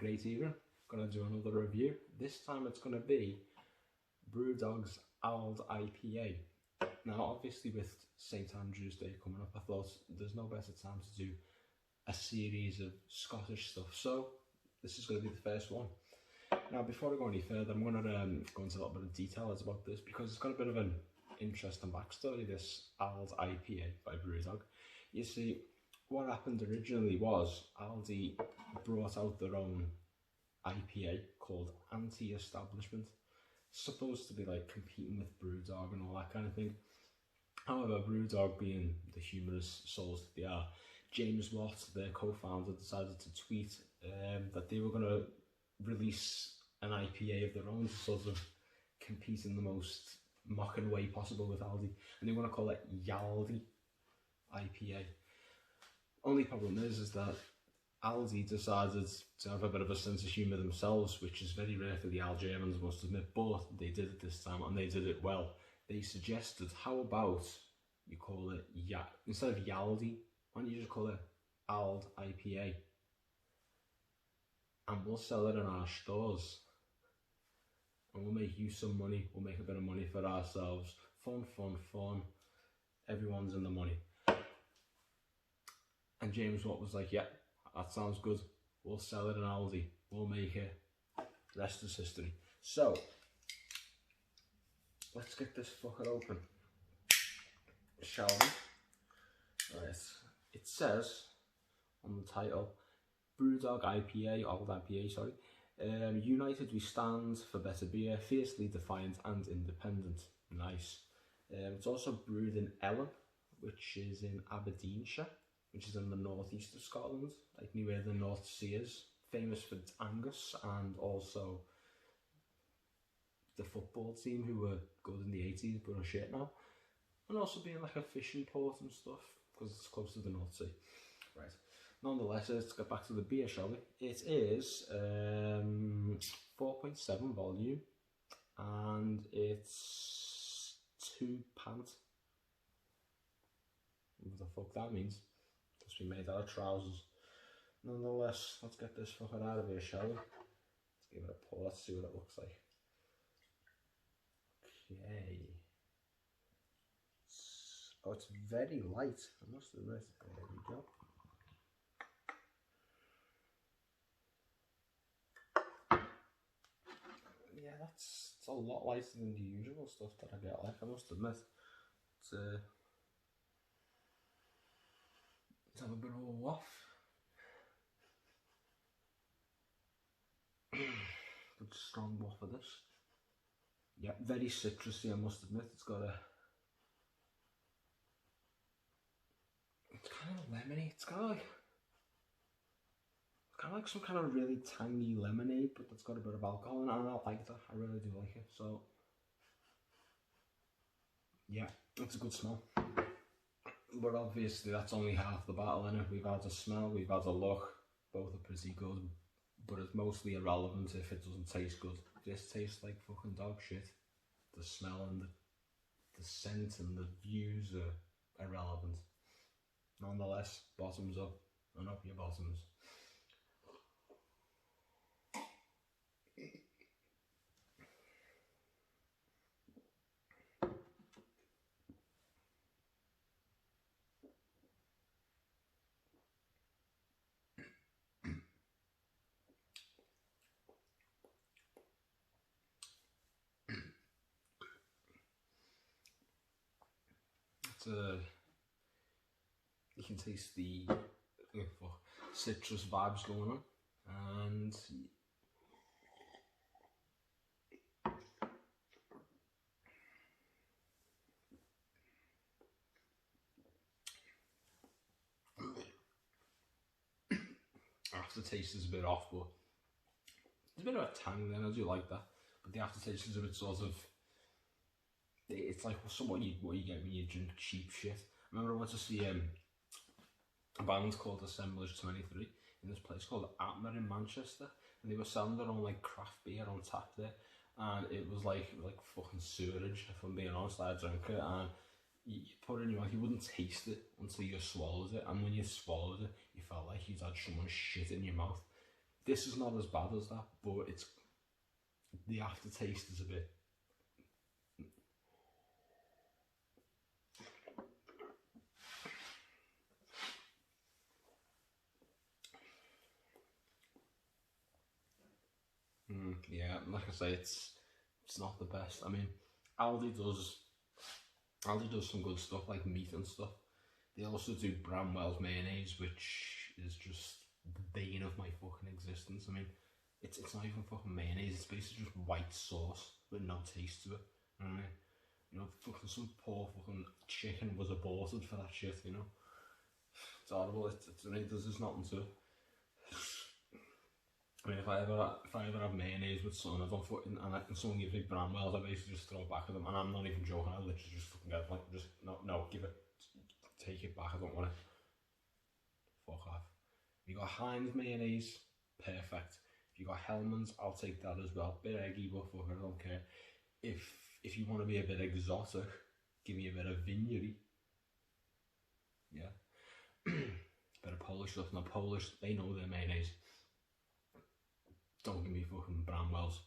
great evening. Gonna do another review. This time it's gonna be Brewdog's Ald IPA. Now obviously with St Andrew's Day coming up, I thought there's no better time to do a series of Scottish stuff, so this is going to be the first one. Now before I go any further, I'm going to go into a little bit of details about this because it's got a bit of an interesting backstory, this Ald IPA by Brewdog. You see, what happened originally was ALDI brought out their own IPA called Anti-Establishment, supposed to be like competing with Brewdog and all that kind of thing. However, Brewdog, being the humorous souls that they are, James Watt, their co-founder, decided to tweet that they were going to release an IPA of their own to sort of compete in the most mocking way possible with ALDI, and they want to call it ALDI IPA. Only problem is that ALDI decided to have a bit of a sense of humour themselves, which is very rare for the Al Germans, I must admit, but they did it this time and they did it well. They suggested, how about you call it, instead of Yaldi, why don't you just call it Ald IPA? And we'll sell it in our stores. And we'll make you some money, we'll make a bit of money for ourselves. Fun, fun, fun. Everyone's in the money. And James Watt was like, yeah, that sounds good. We'll sell it in Aldi. We'll make it. Rest is history. So, let's get this fucker open. Shall we? Right. It says on the title, Brewdog IPA, Ald IPA, sorry. United we stand for better beer, fiercely defiant and independent. Nice. It's also brewed in Ellen, which is in Aberdeenshire, which is in the northeast of Scotland, like near where the North Sea is. Famous for its Angus and also the football team who were good in the 80s but are shit now. And also being like a fishing port and stuff because it's close to the North Sea. Right. Nonetheless, let's get back to the beer, shall we? It is 4.7 volume and it's 2 pint. What the fuck that means? Must be made out of trousers. Nonetheless, let's get this fucker out of here, shall we? Let's give it a pour, let's see what it looks like. Okay. It's very light, I must admit. There we go. Yeah, it's a lot lighter than the usual stuff that I get, like, I must admit. Let's have a bit of a waff. Good strong waff of this. Yeah, very citrusy, I must admit. It's kind of lemony. It's kind of like some kind of really tangy lemonade, but it's got a bit of alcohol in it, and I like that. I really do like it. So yeah, it's a good smell. But obviously that's only half the battle, innit? We've had a smell, we've had a look, both are pretty good, but it's mostly irrelevant if it doesn't taste good. This tastes like fucking dog shit. The smell and the scent and the views are irrelevant. Nonetheless, bottoms up, and up your bottoms. You can taste the citrus vibes going on, and aftertaste is a bit off, but there's a bit of a tang then, I do like that, but the aftertaste is a bit sort of, it's like what you get when you drink cheap shit. I remember I went to see a band called Assemblage 23 in this place called Atmer in Manchester, and they were selling their own like craft beer on tap there, and it was like fucking sewerage, if I'm being honest. I drank it and you put it in your mouth, you wouldn't taste it until you swallowed it, and when you swallowed it, you felt like you'd had someone shit in your mouth. This is not as bad as that, but it's the aftertaste is a bit. Yeah, like I say, it's not the best. I mean, Aldi does some good stuff like meat and stuff. They also do Bramwell's mayonnaise, which is just the bane of my fucking existence. I mean, it's not even fucking mayonnaise. It's basically just white sauce with no taste to it. You know what I mean? You know, fucking some poor fucking chicken was aborted for that shit. You know, it's horrible. There's just nothing to it. I mean, if I ever have mayonnaise with something, I don't fucking, and someone gives me Bramwell's, I basically just throw it back at them, and I'm not even joking. I literally just fucking get it, like, just no, give it, take it back. I don't want it. Fuck off. You got Heinz mayonnaise, perfect. If you got Hellman's, I'll take that as well. Bit eggy, but fuck, I don't care. If you want to be a bit exotic, give me a bit of vineyardy. Yeah. Bit of Polish stuff. Now Polish, they know their mayonnaise. Don't give me fucking Bramwell's.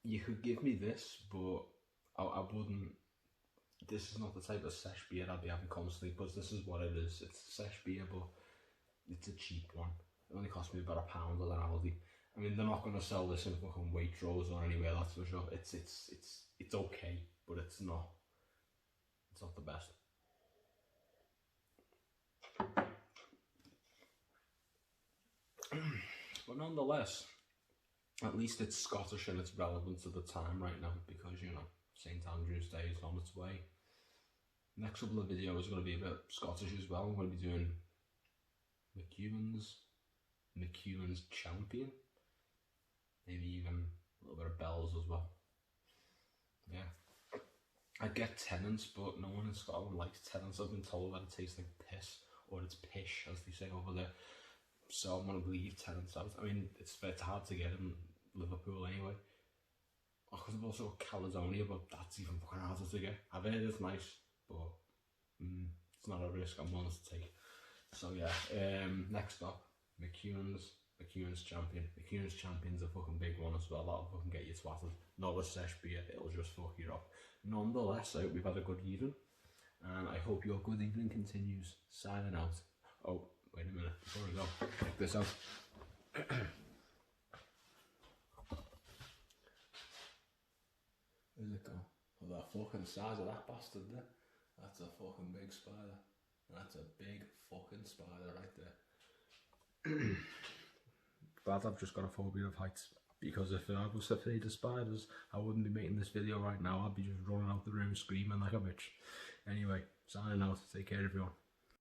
You could give me this, but I wouldn't. This is not the type of sesh beer I'd be having constantly, because this is what it is. It's sesh beer, but it's a cheap one. It only cost me about £1 at ALDI. I mean, they're not going to sell this in fucking Waitrose or anywhere, that's for sure. It's okay, but it's not the best. But nonetheless, at least it's Scottish and it's relevant to the time right now, because, you know, St Andrew's Day is on its way. Next couple of videos are going to be a bit Scottish as well. I'm going to be doing McEwen's Champion, maybe even a little bit of Bells as well. Yeah, I get Tennent's, but no one in Scotland likes Tennent's. I've been told that it tastes like piss, or it's pish as they say over there. So I'm going to leave Tennent's out. I mean, it's hard to get in Liverpool anyway. Because I've also got Caledonia, but that's even fucking harder to get. I've heard it's nice, but it's not a risk I'm willing to take. So yeah, next up, McEwen's Champion. McEwen's Champion's a fucking big one as well. That'll fucking get you twatted. Not a sesh beer, it'll just fuck you up. Nonetheless, I hope we've had a good evening, and I hope your good evening continues. Signing out. Oh, wait a minute, before we go, check this out. Where's it go? Oh, that fucking size of that bastard there. That's a fucking big spider. That's a big fucking spider right there. Glad I've just got a phobia of heights, because if I was afraid of spiders, I wouldn't be making this video right now. I'd be just running out the room screaming like a bitch. Anyway, signing out. Take care, everyone.